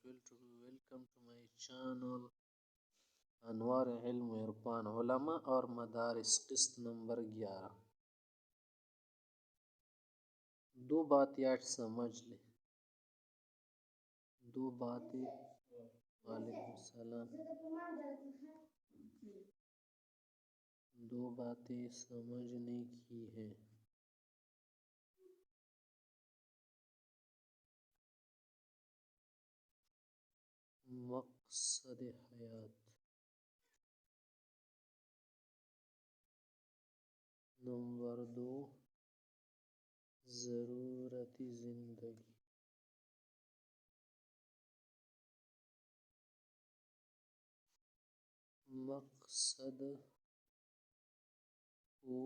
welcome to my channel انوار علم و عرفان علماء اور مدارس قسط نمبر 11 دو باتیں آج سمجھ لیں دو باتیں وعلیکم السلام دو باتیں سمجھنے کی ہیں مقصد حیات نمبر 2 ضرورت زندگی مقصد کو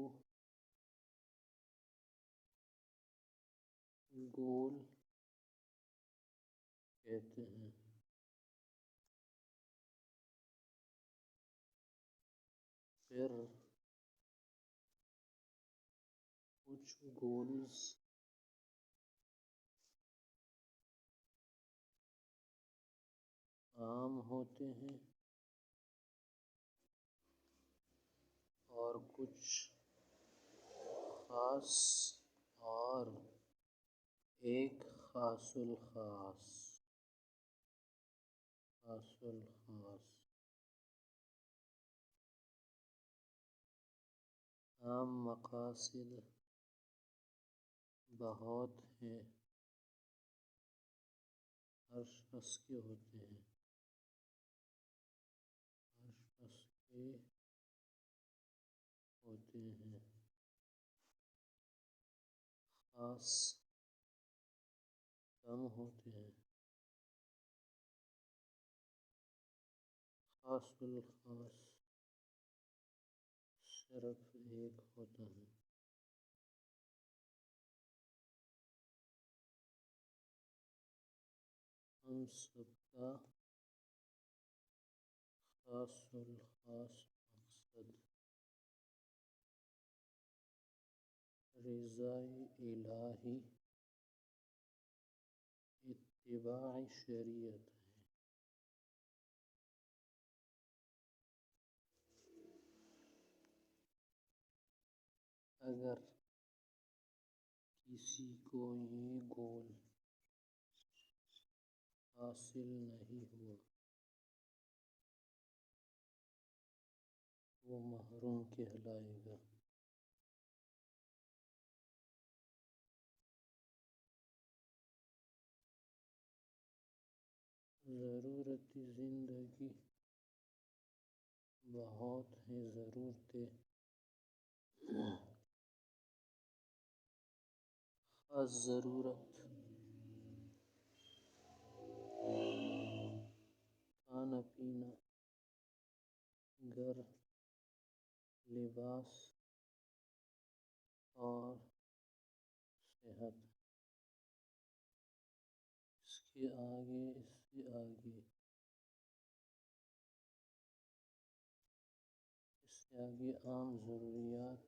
گول کہتے ہیں پھر کچھ گولز عام ہوتے ہیں اور کچھ خاص اور ایک خاص الخاص عام مقاصد بہت ہیں ہر شخص کے ہوتے ہیں خاص کم ہوتے ہیں خاص الخاص صرف ایک ہوتا ہے ہم سب کا خاص الخاص مقصد رضائے الہی اتباع شریعت ہے اگر کسی کو یہ گول حاصل نہیں ہوا وہ محروم کہلائے گا ضرورت زندگی بہت ہے ضرورتیں خاص ضرورت کھانا پینا گھر لباس اور صحت اس سے آگے عام ضروریات